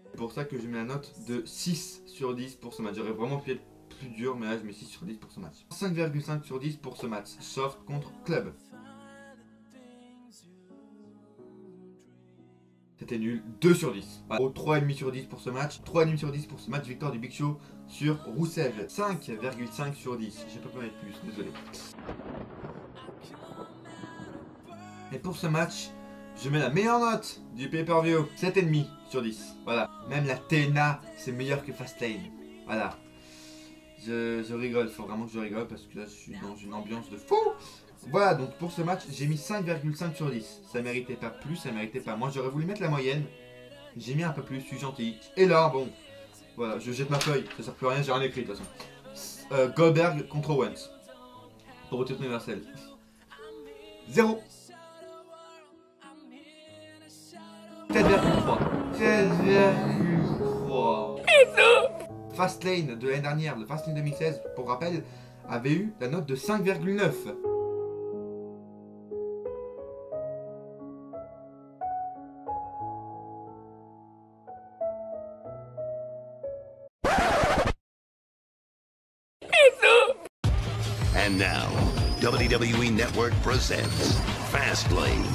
C'est pour ça que je mets la note de 6 sur 10 pour ce match. J'aurais vraiment pu être plus dur, mais là je mets 6 sur 10 pour ce match. 5,5 sur 10 pour ce match. Soft contre Club. C'était nul. 2 sur 10. Voilà. Au 3,5 sur 10 pour ce match. 3,5 sur 10 pour ce match. Victoire du Big Show sur Roussev. 5,5 sur 10. J'ai pas pu mettre plus, désolé. Et pour ce match, je mets la meilleure note du pay-per-view. 7,5 sur 10. Voilà. Même la TNA, c'est meilleur que Fastlane. Voilà. Je rigole. Faut vraiment que je rigole parce que là, je suis dans une ambiance de fou. Voilà, donc pour ce match, j'ai mis 5,5 sur 10. Ça méritait pas plus, ça méritait pas moins. J'aurais voulu mettre la moyenne. J'ai mis un peu plus, je suis gentil. Et là, bon, voilà, je jette ma feuille. Ça sert plus à rien, j'ai rien écrit de toute façon. Goldberg contre Owens. Pour le titre universel. 0. 7,3. 7,3. Fastlane de l'année dernière, le Fastlane 2016, pour rappel, avait eu la note de 5,9. And now, WWE Network presents Fastlane.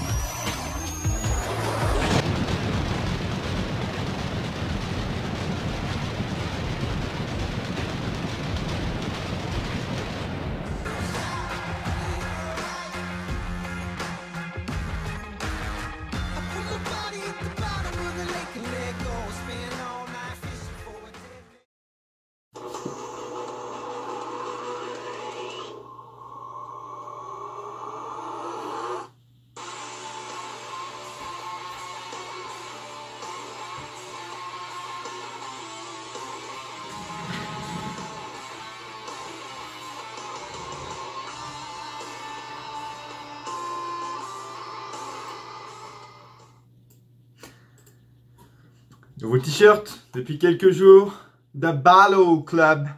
Nouveau t-shirt depuis quelques jours. The Balor Club.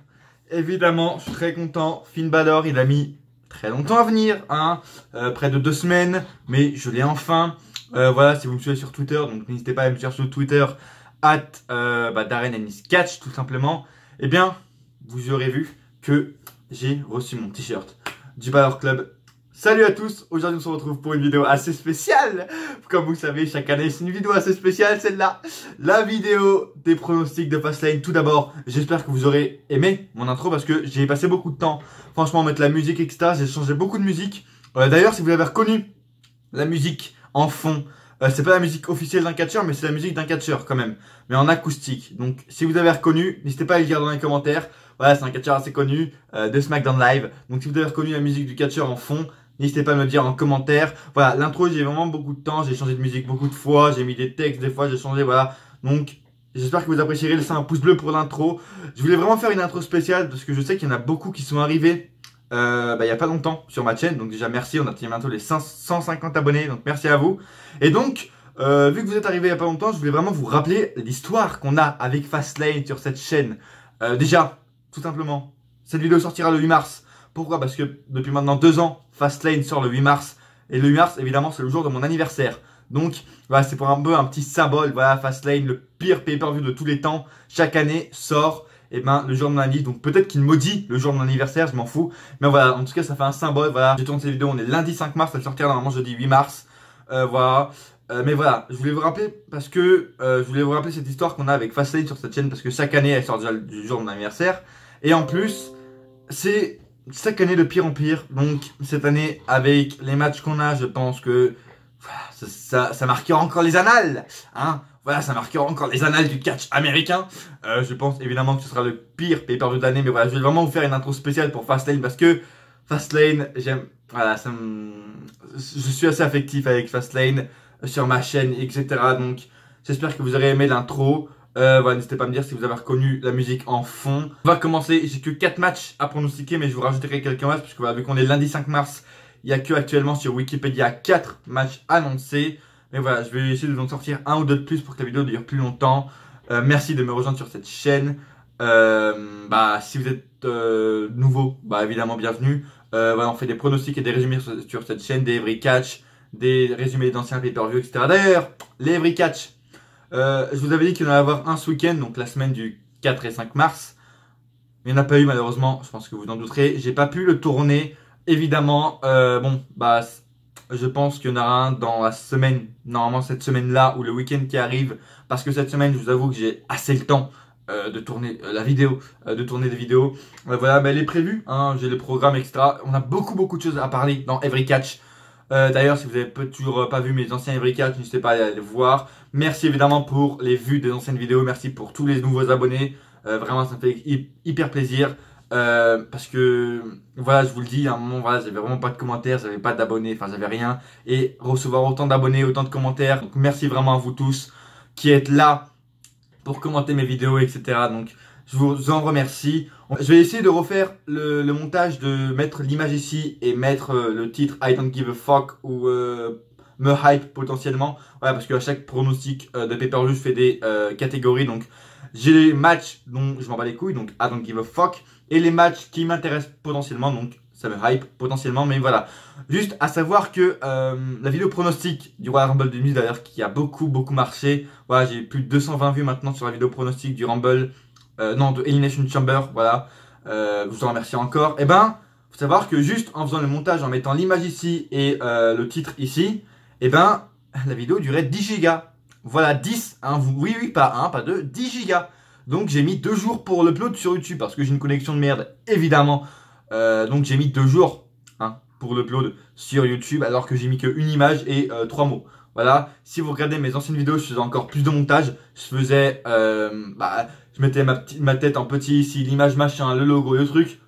Évidemment, je suis très content. Finn Balor, il a mis très longtemps à venir, hein, près de 2 semaines, mais je l'ai enfin. Voilà, si vous me suivez sur Twitter, donc n'hésitez pas à me suivre sur Twitter, @DarrenAnisCatch, tout simplement. Eh bien, vous aurez vu que j'ai reçu mon t-shirt du Balor Club. Salut à tous, aujourd'hui on se retrouve pour une vidéo assez spéciale. Comme vous le savez, chaque année c'est une vidéo assez spéciale, celle-là. La vidéo des pronostics de Fastlane. Tout d'abord, j'espère que vous aurez aimé mon intro parce que j'ai passé beaucoup de temps, franchement, à mettre la musique, etc. J'ai changé beaucoup de musique. D'ailleurs, si vous avez reconnu la musique en fond, c'est pas la musique officielle d'un catcheur, mais c'est la musique d'un catcheur quand même, mais en acoustique. Donc si vous avez reconnu, n'hésitez pas à le dire dans les commentaires. Voilà, c'est un catcheur assez connu de SmackDown Live. Donc si vous avez reconnu la musique du catcheur en fond, n'hésitez pas à me le dire en commentaire. Voilà, l'intro, j'ai vraiment beaucoup de temps. J'ai changé de musique beaucoup de fois. J'ai mis des textes, des fois j'ai changé, voilà. Donc, j'espère que vous apprécierez. Laissez un pouce bleu pour l'intro. Je voulais vraiment faire une intro spéciale parce que je sais qu'il y en a beaucoup qui sont arrivés il y a pas longtemps sur ma chaîne. Donc déjà, merci. On atteint bientôt les 150 abonnés. Donc, merci à vous. Et donc, vu que vous êtes arrivés il y a pas longtemps, je voulais vraiment vous rappeler l'histoire qu'on a avec Fastlane sur cette chaîne. Déjà, tout simplement, cette vidéo sortira le 8 mars. Pourquoi? Parce que depuis maintenant 2 ans, Fastlane sort le 8 mars. Et le 8 mars, évidemment, c'est le jour de mon anniversaire. Donc, voilà, c'est pour un peu un petit symbole. Voilà, Fastlane, le pire pay-per-view de tous les temps, chaque année sort le jour de mon anniversaire. Donc, peut-être qu'il maudit le jour de mon anniversaire, je m'en fous. Mais voilà, en tout cas, ça fait un symbole. Voilà, j'ai tourné cette vidéo, on est lundi 5 mars, elle sortira normalement jeudi 8 mars. Voilà. Mais voilà, je voulais vous rappeler parce que je voulais vous rappeler cette histoire qu'on a avec Fastlane sur cette chaîne parce que chaque année, elle sort déjà le jour de mon anniversaire. Et en plus, c'est chaque année de pire en pire. Donc cette année, avec les matchs qu'on a, je pense que ça marquera encore les annales, hein. Voilà, ça marquera encore les annales du catch américain. Je pense évidemment que ce sera le pire pay-per-view de l'année, mais voilà, je vais vraiment vous faire une intro spéciale pour Fastlane parce que Fastlane, j'aime, voilà, je suis assez affectif avec Fastlane sur ma chaîne, etc. Donc j'espère que vous aurez aimé l'intro. Voilà, n'hésitez pas à me dire si vous avez reconnu la musique en fond. On va commencer, j'ai que 4 matchs à pronostiquer, mais je vous rajouterai quelques matchs, parce que voilà, vu qu'on est lundi 5 mars, il n'y a que actuellement sur Wikipédia 4 matchs annoncés. Mais voilà, je vais essayer de vous en sortir un ou deux de plus pour que la vidéo dure plus longtemps. Merci de me rejoindre sur cette chaîne. Si vous êtes nouveau, évidemment bienvenue. Voilà, on fait des pronostics et des résumés sur cette chaîne, des Every Catch, des résumés d'anciens pay-per-view, etc. D'ailleurs, les Every Catch, je vous avais dit qu'il y en allait avoir un ce week-end, donc la semaine du 4 et 5 mars. Il n'y en a pas eu malheureusement, je pense que vous en douterez. J'ai pas pu le tourner, évidemment. Bon, bah, je pense qu'il y en aura un dans la semaine, normalement cette semaine-là ou le week-end qui arrive. Parce que cette semaine, je vous avoue que j'ai assez le temps de tourner la vidéo, de tourner des vidéos. Voilà, mais elle est prévue, hein, j'ai le programme, etc. On a beaucoup de choses à parler dans Every Catch. D'ailleurs, si vous n'avez toujours pas vu mes anciens Every Catch, n'hésitez pas à aller les voir. Merci évidemment pour les vues des anciennes vidéos. Merci pour tous les nouveaux abonnés. Vraiment, ça me fait hyper plaisir. Parce que, voilà, je vous le dis, à un moment, voilà, j'avais vraiment pas de commentaires, j'avais pas d'abonnés, enfin, j'avais rien. Et recevoir autant d'abonnés, autant de commentaires. Donc, merci vraiment à vous tous qui êtes là pour commenter mes vidéos, etc. Donc, je vous en remercie. Je vais essayer de refaire le montage, de mettre l'image ici et mettre le titre I don't give a fuck ou me hype potentiellement. Voilà, parce qu'à chaque pronostic de pay-per-view, je fais des catégories. Donc, j'ai les matchs dont je m'en bats les couilles, donc I don't give a fuck. Et les matchs qui m'intéressent potentiellement, donc ça me hype potentiellement. Mais voilà, juste à savoir que la vidéo pronostic du Royal Rumble 2000 d'ailleurs, qui a beaucoup marché. Voilà, j'ai plus de 220 vues maintenant sur la vidéo pronostic du Rumble. Non, de Elimination Chamber, voilà. Je vous en remercie encore. Et ben, faut savoir que juste en faisant le montage, en mettant l'image ici et le titre ici, et ben, la vidéo durait 10 gigas. Voilà, 10, hein, oui, pas 1, pas 2, 10 gigas. Donc j'ai mis 2 jours pour l'upload sur YouTube parce que j'ai une connexion de merde, évidemment. Donc j'ai mis 2 jours hein, pour l'upload sur YouTube alors que j'ai mis qu'une image et 3 mots. Voilà, si vous regardez mes anciennes vidéos, je faisais encore plus de montage. Je faisais, je mettais ma tête en petit ici, l'image machin, le logo, le truc.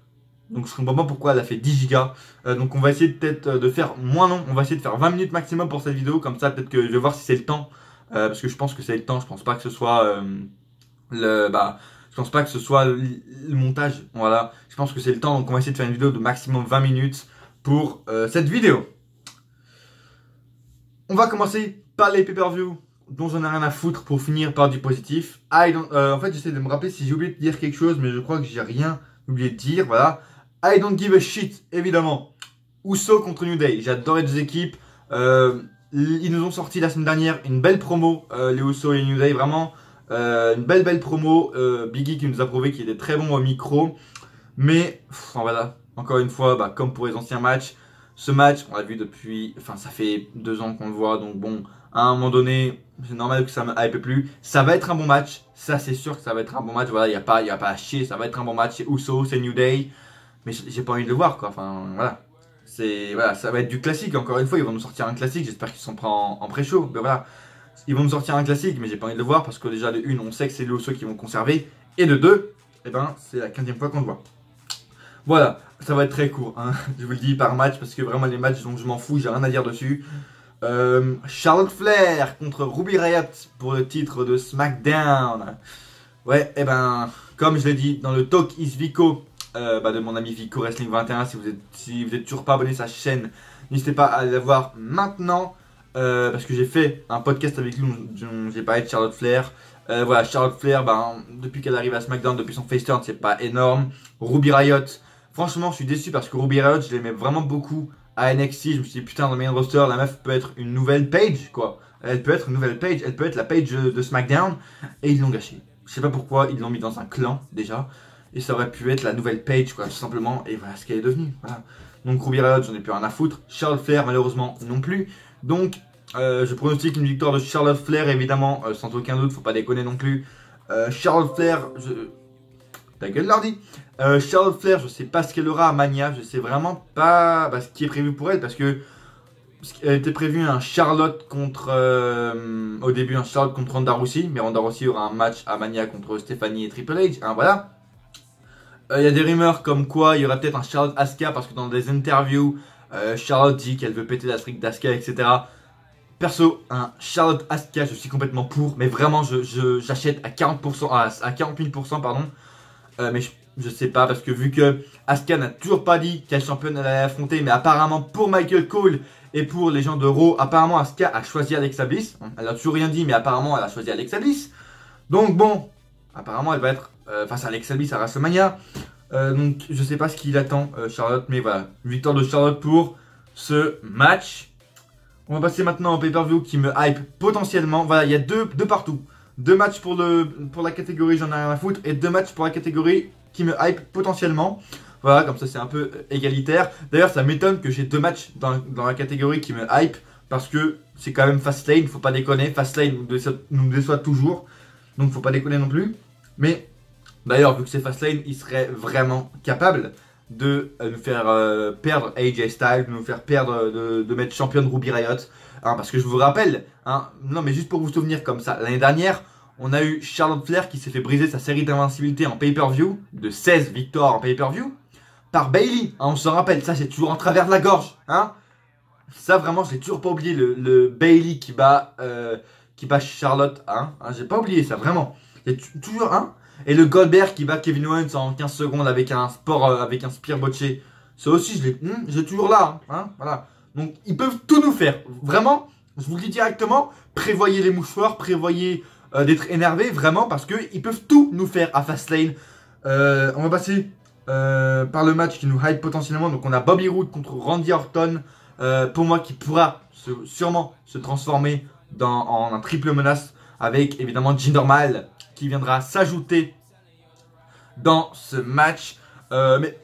Donc je comprends pas pourquoi elle a fait 10 gigas. Donc on va essayer peut-être de faire moins long. On va essayer de faire 20 minutes maximum pour cette vidéo. Comme ça peut-être que je vais voir si c'est le temps. Parce que je pense que c'est le temps. Je pense pas que ce soit je pense pas que ce soit le montage. Voilà, je pense que c'est le temps. Donc on va essayer de faire une vidéo de maximum 20 minutes pour cette vidéo. On va commencer par les pay-per-view dont j'en ai rien à foutre pour finir par du positif. En fait, j'essaie de me rappeler si j'ai oublié de dire quelque chose, mais je crois que j'ai rien oublié de dire. Voilà. I don't give a shit, évidemment. Uso contre New Day. J'adore les deux équipes. Ils nous ont sorti la semaine dernière une belle promo, les Uso et New Day. Vraiment, une belle promo. Biggie qui nous a prouvé qu'il était très bon au micro. Mais, voilà, encore une fois, comme pour les anciens matchs, ce match, on l'a vu depuis, ça fait 2 ans qu'on le voit, donc bon, à un moment donné, c'est normal que ça me hype plus. Ça va être un bon match, ça c'est sûr que ça va être un bon match, voilà, il n'y a pas à chier, ça va être un bon match, c'est Uso, c'est New Day, mais j'ai pas envie de le voir, quoi, voilà, ça va être du classique, encore une fois, ils vont nous sortir un classique, j'espère qu'ils sont prêts en pré-show, mais voilà, ils vont nous sortir un classique, mais j'ai pas envie de le voir, parce que déjà, de une, on sait que c'est les Uso qui vont conserver, et de deux, c'est la 15e fois qu'on le voit. Voilà, ça va être très court, hein. Je vous le dis par match parce que vraiment les matchs dont je m'en fous, j'ai rien à dire dessus. Charlotte Flair contre Ruby Riott pour le titre de SmackDown. Ouais, comme je l'ai dit dans le Talk is Vico de mon ami Vico Wrestling 21, si vous êtes toujours pas abonné à sa chaîne, n'hésitez pas à aller la voir maintenant parce que j'ai fait un podcast avec lui dont j'ai parlé de Charlotte Flair. Voilà, Charlotte Flair, depuis qu'elle arrive à SmackDown, depuis son face turn, c'est pas énorme. Ruby Riott. Franchement, je suis déçu parce que Ruby Riott, je l'aimais vraiment beaucoup à NXT. Je me suis dit, putain, dans le main roster, la meuf peut être une nouvelle Paige, quoi. Elle peut être une nouvelle Paige, elle peut être la Paige de SmackDown. Et ils l'ont gâché. Je sais pas pourquoi, ils l'ont mis dans un clan, déjà. Et ça aurait pu être la nouvelle Paige, quoi, tout simplement. Et voilà ce qu'elle est devenue, voilà. Donc Ruby Riott, j'en ai plus rien à foutre. Charlotte Flair, malheureusement, non plus. Donc, je pronostique une victoire de Charlotte Flair, évidemment, sans aucun doute, faut pas déconner non plus. Charlotte Flair, ta gueule l'ordi. Charlotte Flair, je sais pas ce qu'elle aura à Mania, je sais vraiment pas ce qui est prévu pour elle parce que elle était prévue un Charlotte contre au début un Charlotte contre Ronda Rousey, mais Ronda Rousey aura un match à Mania contre Stephanie et Triple H, hein, voilà. Il y a des rumeurs comme quoi il y aura peut-être un Charlotte Asuka parce que dans des interviews Charlotte dit qu'elle veut péter la streak d'Asuka, etc. Perso, un Charlotte Asuka, je suis complètement pour, mais vraiment j'achète à 40%, à 40 000%, pardon. Mais je sais pas parce que vu que Asuka n'a toujours pas dit quelle championne elle allait affronter, mais apparemment pour Michael Cole et pour les gens de Raw, apparemment Asuka a choisi Alexa Bliss. Elle a toujours rien dit, mais apparemment elle a choisi Alexa Bliss. Donc bon, apparemment elle va être face à Alexa Bliss à WrestleMania. Donc je sais pas ce qu'il attend Charlotte, mais voilà, une victoire de Charlotte pour ce match. On va passer maintenant au pay-per-view qui me hype potentiellement. Voilà, il y a deux partout. 2 matchs pour la catégorie j'en ai rien à foutre et 2 matchs pour la catégorie qui me hype potentiellement. Voilà, comme ça c'est un peu égalitaire. D'ailleurs, ça m'étonne que j'ai 2 matchs dans la catégorie qui me hype parce que c'est quand même Fastlane, faut pas déconner. Fastlane nous déçoit toujours, donc faut pas déconner non plus. Mais d'ailleurs, vu que c'est Fastlane, il serait vraiment capable de nous faire perdre AJ Styles, de nous faire perdre, de mettre championne Ruby Riott. Hein, parce que je vous rappelle, hein, non mais juste pour vous souvenir comme ça, l'année dernière, on a eu Charlotte Flair qui s'est fait briser sa série d'invincibilité en pay-per-view, de 16 victoires en pay-per-view, par Bayley. Hein, on se rappelle, ça c'est toujours en travers de la gorge. Hein. Ça vraiment, je l'ai toujours pas oublié, le Bayley qui bat Charlotte. Hein, j'ai pas oublié ça, vraiment. Il y a toujours un. Hein. Et le Goldberg qui bat Kevin Owens en 15 secondes avec un spear botché. Ça aussi, je l'ai toujours là. Hein, voilà. Donc, ils peuvent tout nous faire. Vraiment, je vous le dis directement, prévoyez les mouchoirs, prévoyez d'être énervé, vraiment, parce qu'ils peuvent tout nous faire à Fastlane. On va passer par le match qui nous hype potentiellement. Donc, on a Bobby Roode contre Randy Orton. Pour moi, qui pourra sûrement se transformer en un triple menace avec, évidemment, Jinder Mahal qui viendra s'ajouter dans ce match. Mais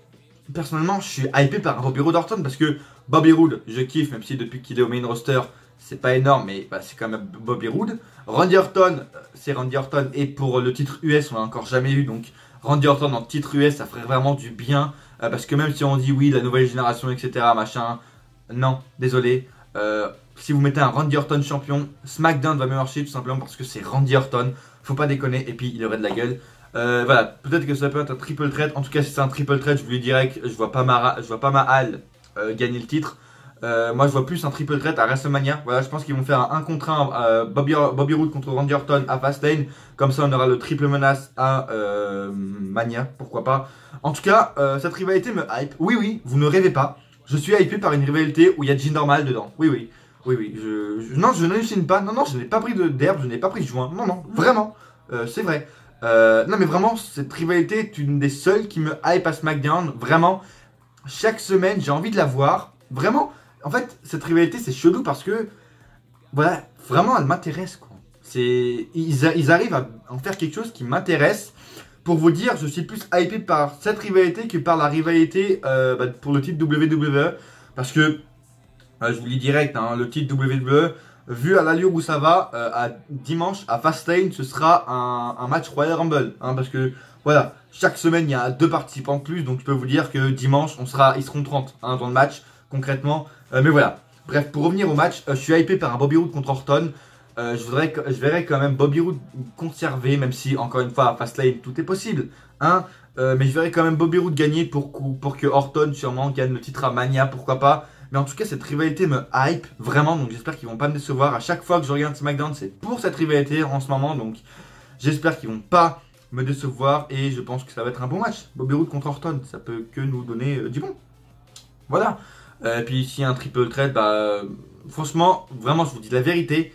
personnellement, je suis hypé par Bobby Roode Orton parce que Bobby Roode, je kiffe, même si depuis qu'il est au main roster, c'est pas énorme, mais bah, c'est quand même Bobby Roode. Randy Orton, c'est Randy Orton, et pour le titre US, on l'a encore jamais eu, donc Randy Orton en titre US, ça ferait vraiment du bien, parce que même si on dit oui, la nouvelle génération, etc., machin, non, désolé, si vous mettez un Randy Orton champion, SmackDown va mieux marcher, tout simplement parce que c'est Randy Orton, faut pas déconner, et puis il aurait de la gueule. Voilà, peut-être que ça peut être un triple threat, en tout cas si c'est un triple threat, je vous le dirais que je vois pas Mahal gagner le titre. Moi je vois plus un triple threat à WrestleMania. Voilà, je pense qu'ils vont faire un contre 1 Bobby Roode contre Randy Orton à Fastlane. Comme ça on aura le triple menace à Mania, pourquoi pas. En tout cas, cette rivalité me hype. Oui, vous ne rêvez pas. Je suis hypé par une rivalité où il y a Jinder Mahal dedans. Oui. Non, je n'hallucine pas. Non, je n'ai pas pris d'herbe, je n'ai pas pris de joint. Non, vraiment. C'est vrai. Non mais vraiment, cette rivalité est une des seules qui me hype à SmackDown. Vraiment, chaque semaine j'ai envie de la voir. Vraiment, en fait, cette rivalité c'est chelou parce que, voilà, vraiment elle m'intéresse quoi. Ils arrivent à en faire quelque chose qui m'intéresse. Pour vous dire, je suis plus hypé par cette rivalité que par la rivalité pour le titre WWE. Parce que, je vous le dis direct, hein, le titre WWE, vu à l'allure où ça va, à dimanche à Fastlane, ce sera un match Royal Rumble. Hein, parce que, voilà, chaque semaine il y a 2 participants de plus. Donc je peux vous dire que dimanche, ils seront 30 hein, dans le match, concrètement. Mais voilà, bref, pour revenir au match, je suis hypé par un Bobby Roode contre Orton. Je verrais quand même Bobby Roode conserver, même si, encore une fois, à Fastlane, tout est possible. Hein, mais je verrais quand même Bobby Roode gagner pour que Orton, sûrement, gagne le titre à Mania, pourquoi pas. Mais en tout cas, cette rivalité me hype vraiment, donc j'espère qu'ils vont pas me décevoir. À chaque fois que je regarde SmackDown, c'est pour cette rivalité en ce moment, donc j'espère qu'ils vont pas me décevoir. Et je pense que ça va être un bon match. Bobby Roode contre Orton, ça peut que nous donner du bon. Voilà. Et puis s'il y a un triple threat, bah, franchement, vraiment, je vous dis la vérité.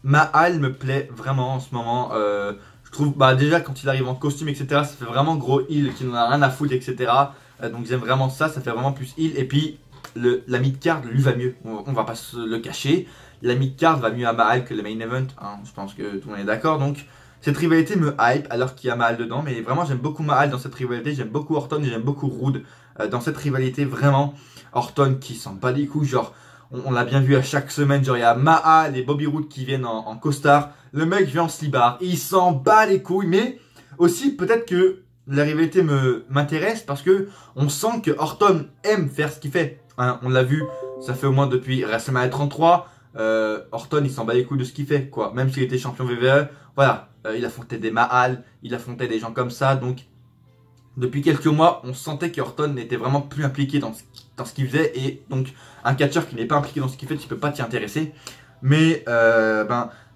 Mahal me plaît vraiment en ce moment. Je trouve, bah déjà quand il arrive en costume, etc., ça fait vraiment gros heel qui n'en a rien à foutre, etc. Donc j'aime vraiment ça fait vraiment plus heel. Et puis la mid-card lui va mieux, on va pas se le cacher. La mid-card va mieux à Mahal que le main event, hein. Je pense que tout le monde est d'accord. Donc cette rivalité me hype alors qu'il y a Mahal dedans. Mais vraiment j'aime beaucoup Mahal dans cette rivalité. J'aime beaucoup Orton et j'aime beaucoup Roode dans cette rivalité. Vraiment Orton qui s'en bat les couilles, genre on l'a bien vu à chaque semaine, genre il y a Mahal et Bobby Roode qui viennent en costard. Le mec vient en slibard, il s'en bat les couilles. Mais aussi peut-être que la rivalité m'intéresse parce que on sent que Orton aime faire ce qu'il fait. Hein, on l'a vu, ça fait au moins depuis WrestleMania 33. Orton il s'en bat les couilles de ce qu'il fait quoi. Même s'il était champion WWE, voilà, il affrontait des Mahal, il affrontait des gens comme ça. Donc depuis quelques mois, on sentait qu'Orton n'était vraiment plus impliqué dans ce qu'il faisait. Et donc, un catcheur qui n'est pas impliqué dans ce qu'il fait, tu peux pas t'y intéresser. Mais,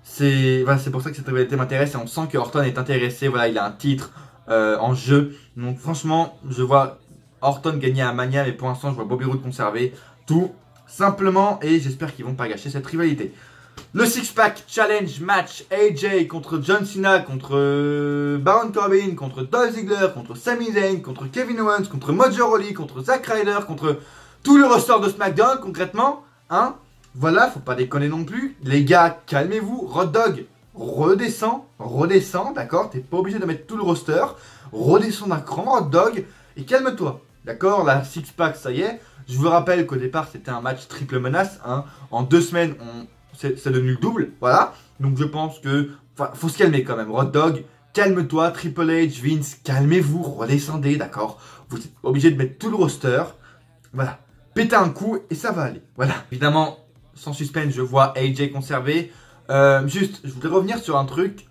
c'est pour ça que cette rivalité m'intéresse. Et on sent que Orton est intéressé. Voilà, il a un titre en jeu. Donc, franchement, je vois Orton gagner à Mania. Mais pour l'instant, je vois Bobby Roode conserver tout simplement. Et j'espère qu'ils vont pas gâcher cette rivalité. Le Six Pack Challenge match, AJ contre John Cena, contre Baron Corbin, contre Dolph Ziggler, contre Sami Zayn, contre Kevin Owens, contre Mojo Rawley, contre Zack Ryder, contre tout le roster de SmackDown concrètement. Hein, voilà, faut pas déconner non plus. Les gars, calmez-vous. Road Dogg, redescends, d'accord? T'es pas obligé de mettre tout le roster. Redescends d'un cran, Road Dogg, et calme-toi. D'accord? La six-pack, ça y est. Je vous rappelle qu'au départ, c'était un match triple menace. Hein. En 2 semaines, c'est devenu le double. Voilà. Donc je pense que... Enfin, faut se calmer quand même. Road Dogg, calme-toi. Triple H, Vince, calmez-vous. Redescendez, d'accord? Vous êtes obligé de mettre tout le roster. Voilà. Pétez un coup et ça va aller. Voilà. Évidemment, sans suspense, je vois AJ conservé. Juste, je voudrais revenir sur un truc.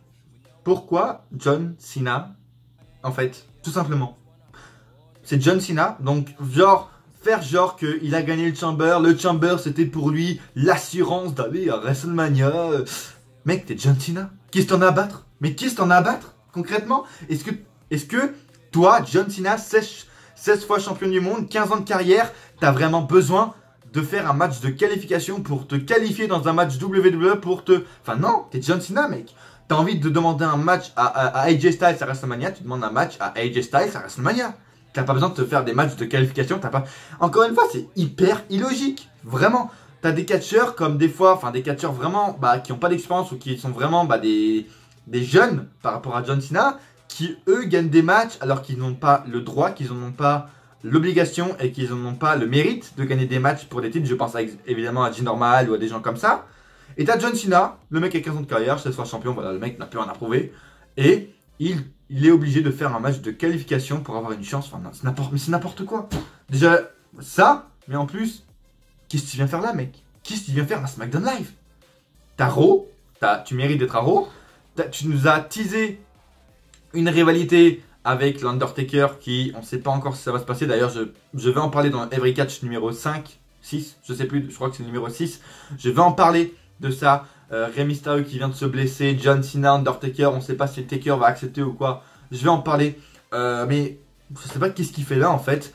Pourquoi John Cena, en fait, tout simplement. C'est John Cena, donc faire genre qu'il a gagné le Chamber. Le Chamber, c'était pour lui l'assurance d'aller à WrestleMania. Mec, t'es John Cena. Qui t'en a à battre? Mais qui t'en a à battre, concrètement? Est-ce que toi, John Cena, 16 fois champion du monde, 15 ans de carrière, t'as vraiment besoin de faire un match de qualification pour te qualifier dans un match WWE pour te... Enfin non, t'es John Cena, mec. T'as envie de demander un match à AJ Styles à WrestleMania, tu demandes un match à AJ Styles à WrestleMania. T'as pas besoin de te faire des matchs de qualification, t'as pas... Encore une fois, c'est hyper illogique, vraiment. T'as des catcheurs comme des fois, enfin des catcheurs vraiment, qui ont pas d'expérience ou qui sont vraiment des jeunes par rapport à John Cena, qui eux gagnent des matchs alors qu'ils n'ont pas le droit, qu'ils n'en ont pas l'obligation et qu'ils n'en ont pas le mérite de gagner des matchs pour des titres. Je pense évidemment à G-Normal ou à des gens comme ça. Et t'as John Cena, le mec a 15 ans de carrière, 16 fois champion, voilà, le mec n'a plus rien à prouver. Et il est obligé de faire un match de qualification pour avoir une chance. Enfin, c'est n'importe quoi. Déjà, ça, mais en plus, qu'est-ce que tu viens faire là, mec? Qu'est-ce que tu viens faire à SmackDown Live? T'as Raw, tu mérites d'être à Raw. Tu nous as teasé une rivalité avec l'Undertaker qui, on ne sait pas encore si ça va se passer. D'ailleurs, je vais en parler dans Every Catch numéro 5, 6, je sais plus, je crois que c'est le numéro 6. Je vais en parler de ça. Rey Mysterio qui vient de se blesser, John Cena, Undertaker, on ne sait pas si Taker va accepter ou quoi. Je vais en parler, mais je sais pas qu'est-ce qu'il fait là en fait.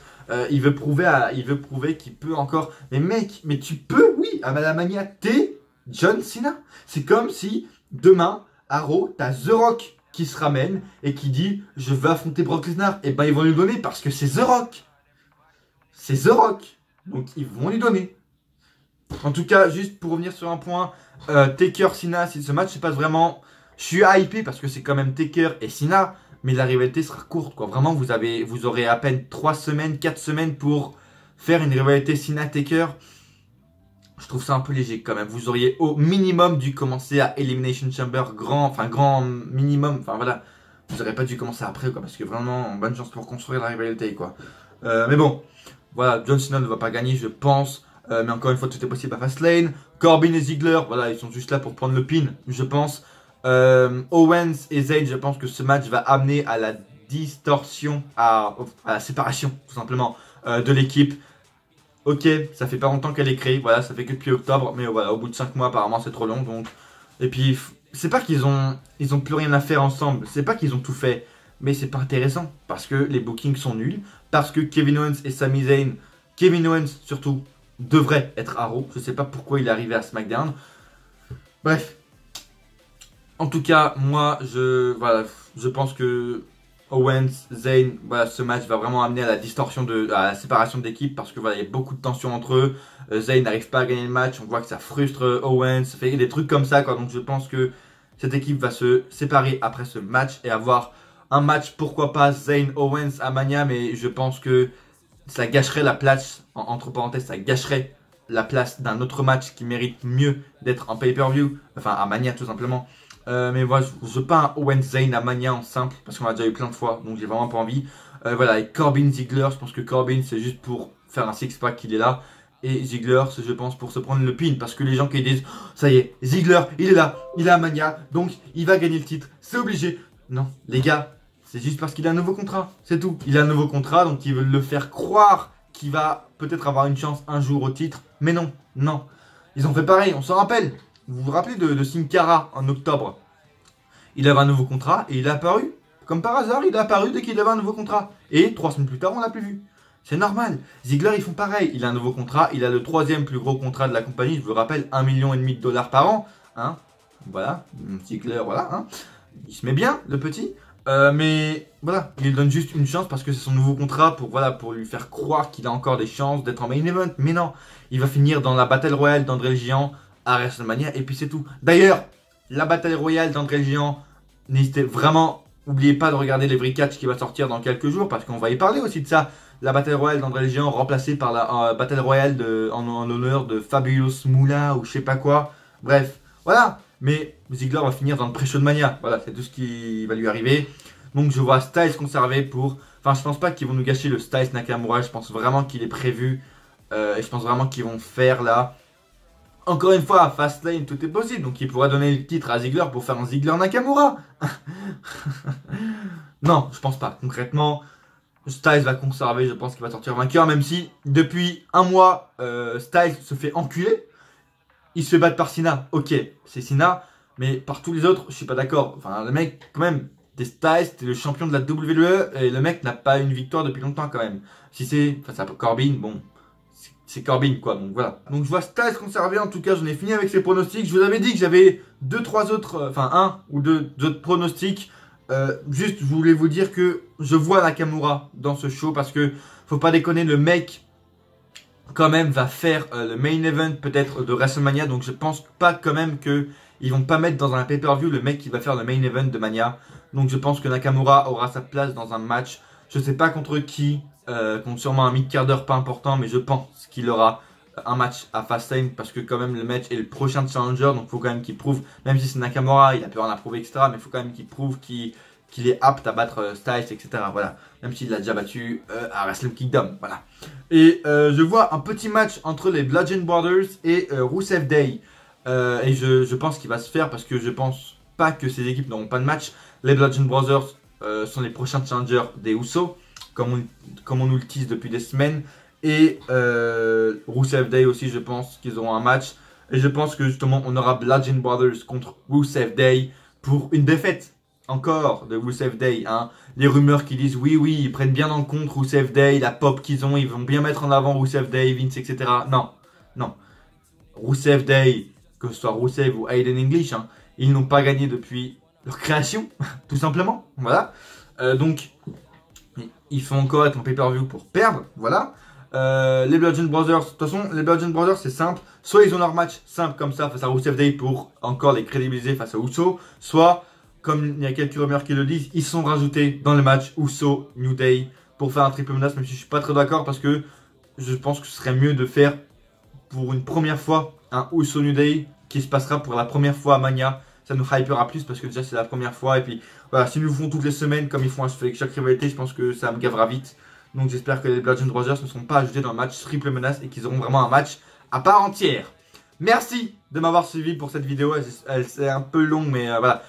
Il veut prouver qu'il peut encore. Mais mec, mais tu peux, oui, à la Mania, t'es John Cena. C'est comme si demain, à Raw, t'as The Rock qui se ramène et qui dit je veux affronter Brock Lesnar. Et ben ils vont lui donner parce que c'est The Rock. C'est The Rock. Donc ils vont lui donner. En tout cas, juste pour revenir sur un point, Taker, Cena, si ce match se passe vraiment, je suis hypé parce que c'est quand même Taker et Cena, mais la rivalité sera courte, quoi. Vraiment, vous aurez à peine 3 semaines, 4 semaines pour faire une rivalité Cena-Taker. Je trouve ça un peu léger quand même. Vous auriez au minimum dû commencer à Elimination Chamber, grand minimum, enfin voilà. Vous n'aurez pas dû commencer après, quoi, parce que vraiment, bonne chance pour construire la rivalité, quoi. Mais bon, voilà, John Cena ne va pas gagner, je pense. Mais encore une fois, tout est possible à Fastlane. Corbin et Ziggler, voilà, ils sont juste là pour prendre le pin, je pense. Owens et Zayn, je pense que ce match va amener à la distorsion, à la séparation, tout simplement, de l'équipe. Ok, ça fait pas longtemps qu'elle est créée, voilà, ça fait que depuis octobre, mais voilà, au bout de 5 mois, apparemment, c'est trop long, donc... Et puis, c'est pas qu'ils ont plus rien à faire ensemble, c'est pas qu'ils ont tout fait, mais c'est pas intéressant, parce que les bookings sont nuls, parce que Kevin Owens et Sami Zayn, Kevin Owens surtout, devrait être à Raw. Je sais pas pourquoi il est arrivé à SmackDown. Bref. En tout cas, moi, je pense que Owens, Zayn, voilà, ce match va vraiment amener à la distorsion, à la séparation d'équipe parce que voilà, il y a beaucoup de tension entre eux. Zayn n'arrive pas à gagner le match. On voit que ça frustre Owens. Ça fait des trucs comme ça, quoi. Donc je pense que cette équipe va se séparer après ce match et avoir un match, pourquoi pas Zayn Owens à Mania, mais je pense que ça gâcherait la place, entre parenthèses, ça gâcherait la place d'un autre match qui mérite mieux d'être en pay-per-view, enfin à Mania tout simplement. Mais voilà, je veux pas un Owens Zayn à Mania en simple, parce qu'on l'a déjà eu plein de fois, donc j'ai vraiment pas envie. Voilà, et Corbin Ziggler, je pense que Corbin c'est juste pour faire un six-pack qu'il est là. Et Ziggler, c'est je pense pour se prendre le pin, parce que les gens qui disent oh, ça y est, Ziggler, il est là, il est à Mania, donc il va gagner le titre, c'est obligé. Non, les gars, c'est juste parce qu'il a un nouveau contrat, c'est tout. Il a un nouveau contrat, donc ils veulent le faire croire qu'il va peut-être avoir une chance un jour au titre. Mais non, non. Ils ont fait pareil, on s'en rappelle. Vous vous rappelez de Sin Cara en octobre? Il avait un nouveau contrat et il est apparu. Comme par hasard, il est apparu dès qu'il avait un nouveau contrat. Et 3 semaines plus tard, on l'a plus vu. C'est normal. Ziggler, ils font pareil. Il a un nouveau contrat, il a le 3e plus gros contrat de la compagnie. Je vous rappelle, 1,5 million de dollars par an. Hein, voilà, Ziggler, voilà. Hein. Il se met bien, le petit. Mais voilà, il lui donne juste une chance parce que c'est son nouveau contrat pour, voilà, pour lui faire croire qu'il a encore des chances d'être en main event. Mais non, il va finir dans la Battle Royale d'André le Géant à WrestleMania et puis c'est tout. D'ailleurs, la Battle Royale d'André le Géant, n'hésitez vraiment, n'oubliez pas de regarder les Vri Catch qui va sortir dans quelques jours parce qu'on va y parler aussi de ça. La Battle Royale d'André le Géant remplacée par la Battle Royale en l'honneur de Fabulous Moolah ou je sais pas quoi. Bref, voilà. Mais Ziggler va finir dans le pré-show de Mania. Voilà, c'est tout ce qui va lui arriver. Donc je vois Styles conservé pour... Enfin, je pense pas qu'ils vont nous gâcher le Styles Nakamura. Je pense vraiment qu'il est prévu. Et je pense vraiment qu'ils vont faire là... Encore une fois, à Fastlane, tout est possible. Donc il pourra donner le titre à Ziggler pour faire un Ziggler Nakamura. Non, je pense pas. Concrètement, Styles va conserver. Je pense qu'il va sortir vainqueur. Même si, depuis un mois, Styles se fait enculer. Il se fait battre par Cena, ok, c'est Cena, mais par tous les autres, je suis pas d'accord. Enfin, le mec, quand même, t'es Styles, t'es le champion de la WWE, et le mec n'a pas une victoire depuis longtemps quand même. Si c'est, enfin, c'est Corbin, bon, c'est Corbin quoi, donc voilà. Donc je vois Styles conservé, en tout cas, j'en ai fini avec ces pronostics. Je vous avais dit que j'avais 2-3 autres, enfin, un ou deux autres pronostics. Juste, je voulais vous dire que je vois Nakamura dans ce show, parce que, faut pas déconner, le mec... quand même va faire le main event peut-être de WrestleMania, donc je pense pas quand même que ils vont pas mettre dans un pay-per-view le mec qui va faire le main event de Mania. Donc je pense que Nakamura aura sa place dans un match, je sais pas contre qui, contre sûrement un mid-carder pas important, mais je pense qu'il aura un match à Fastlane parce que quand même le match est le prochain challenger, donc faut quand même qu'il prouve, même si c'est Nakamura, il a plus rien à prouver etc, mais faut quand même qu'il prouve qu'il est apte à battre Styles, etc. Voilà. Même s'il l'a déjà battu à Wrestle Kingdom. Voilà. Et je vois un petit match entre les Bludgeon Brothers et Rusev Day. Et je pense qu'il va se faire parce que je pense pas que ces équipes n'auront pas de match. Les Bludgeon Brothers sont les prochains challengers des Usos, comme on nous le tease depuis des semaines. Et Rusev Day aussi, je pense qu'ils auront un match. Et je pense que justement, on aura Bludgeon Brothers contre Rusev Day pour une défaite. Encore de Rusev Day, hein. Les rumeurs qui disent oui, ils prennent bien en compte Rusev Day, la pop qu'ils ont, ils vont bien mettre en avant Rusev Day, Vince, etc. Non, non. Rusev Day, que ce soit Rusev ou Aiden English, hein, ils n'ont pas gagné depuis leur création, tout simplement. Voilà. Donc, ils font encore être en pay-per-view pour perdre, voilà. Les Bludgeon Brothers, de toute façon, les Bludgeon Brothers, c'est simple. Soit ils ont leur match simple comme ça face à Rusev Day pour encore les crédibiliser face à Uso, soit... comme il y a quelques rumeurs qui le disent, ils sont rajoutés dans le match Uso New Day pour faire un triple menace, même si je suis pas très d'accord parce que je pense que ce serait mieux de faire pour une première fois un Uso New Day qui se passera pour la première fois à Mania. Ça nous hypera plus parce que déjà c'est la première fois et puis voilà, s'ils nous font toutes les semaines comme ils font avec chaque rivalité, je pense que ça me gavera vite. Donc j'espère que les Bludgeon Brothers ne seront pas ajoutés dans le match triple menace et qu'ils auront vraiment un match à part entière. Merci de m'avoir suivi pour cette vidéo, c'est un peu long mais voilà.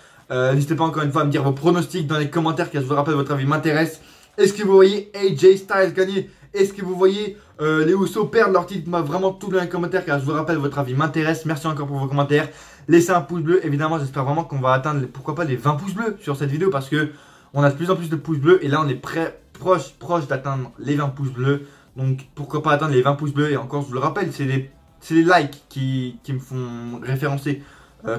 N'hésitez pas encore une fois à me dire vos pronostics dans les commentaires car je vous rappelle votre avis m'intéresse. Est-ce que vous voyez AJ Styles gagner? Est-ce que vous voyez les Usos perdre leur titre? Moi vraiment tout dans les commentaires car je vous rappelle votre avis m'intéresse. Merci encore pour vos commentaires. Laissez un pouce bleu évidemment, j'espère vraiment qu'on va atteindre pourquoi pas les 20 pouces bleus sur cette vidéo parce que on a de plus en plus de pouces bleus et là on est proche d'atteindre les 20 pouces bleus. Donc pourquoi pas atteindre les 20 pouces bleus et encore je vous le rappelle c'est les likes qui me font référencer.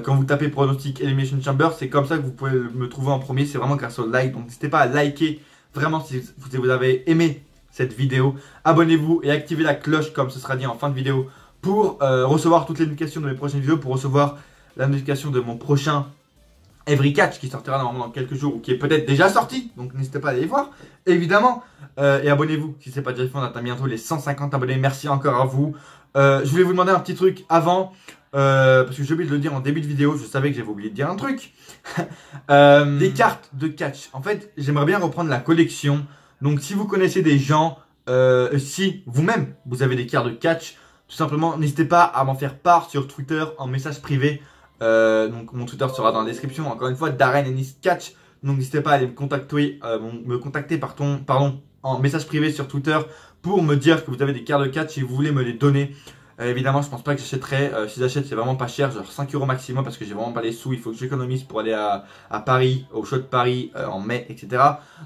Quand vous tapez pronostic Elimination Chamber, c'est comme ça que vous pouvez me trouver en premier, c'est vraiment grâce au like. Donc n'hésitez pas à liker vraiment si vous avez aimé cette vidéo. Abonnez-vous et activez la cloche comme ce sera dit en fin de vidéo pour recevoir toutes les notifications de mes prochaines vidéos, pour recevoir la notification de mon prochain Every Catch qui sortira normalement dans quelques jours ou qui est peut-être déjà sorti. Donc n'hésitez pas à aller les voir évidemment. Et abonnez-vous si ce n'est pas déjà fait, on atteint bientôt les 150 abonnés. Merci encore à vous. Je voulais vous demander un petit truc avant. Parce que j'ai oublié de le dire en début de vidéo, je savais que j'avais oublié de dire un truc. Les cartes de catch. En fait, j'aimerais bien reprendre la collection. Donc, si vous connaissez des gens, si vous-même vous avez des cartes de catch, tout simplement, n'hésitez pas à m'en faire part sur Twitter en message privé. Donc, mon Twitter sera dans la description. Encore une fois, Darren Ennis Catch. Donc, n'hésitez pas à aller me contacter en message privé sur Twitter pour me dire que vous avez des cartes de catch et vous voulez me les donner. Évidemment, je pense pas que j'achèterai. Si j'achète, c'est vraiment pas cher, genre 5 € maximum parce que j'ai vraiment pas les sous. Il faut que j'économise pour aller à Paris, au show de Paris en mai, etc.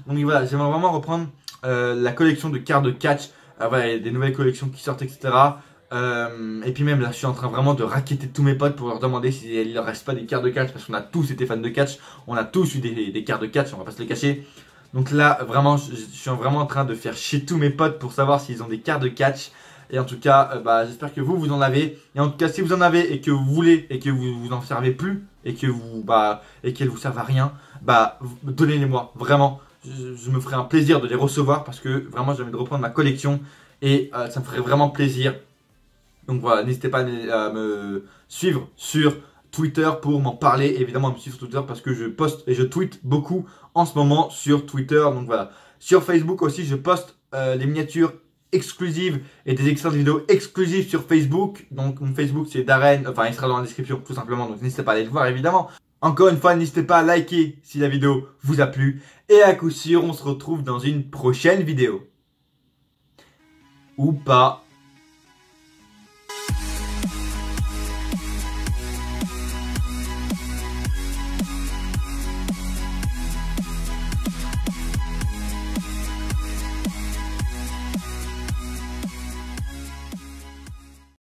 Donc voilà, j'aimerais vraiment reprendre la collection de cartes de catch. Voilà, il y a des nouvelles collections qui sortent, etc. Et puis même là, je suis en train vraiment de racketter tous mes potes pour leur demander s'il leur reste pas des cartes de catch, parce qu'on a tous été fans de catch, on a tous eu des cartes de catch, on va pas se le cacher. Donc là, vraiment, je suis vraiment en train de faire chier tous mes potes pour savoir s'ils ont des cartes de catch. Et en tout cas, j'espère que vous en avez. Et en tout cas, si vous en avez et que vous voulez et que vous en servez plus et que et qu'elles vous servent à rien, donnez-les-moi. Vraiment, je me ferai un plaisir de les recevoir parce que vraiment, j'ai envie de reprendre ma collection et ça me ferait vraiment plaisir. Donc voilà, n'hésitez pas à me suivre sur Twitter pour m'en parler. Évidemment, à me suivre sur Twitter parce que je poste et je tweete beaucoup en ce moment sur Twitter. Donc voilà. Sur Facebook aussi, je poste les miniatures exclusives et des extraits de vidéos exclusives sur Facebook. Donc mon Facebook c'est Darren, enfin il sera dans la description tout simplement. Donc n'hésitez pas à aller le voir évidemment. Encore une fois, n'hésitez pas à liker si la vidéo vous a plu. Et à coup sûr, on se retrouve dans une prochaine vidéo. Ou pas.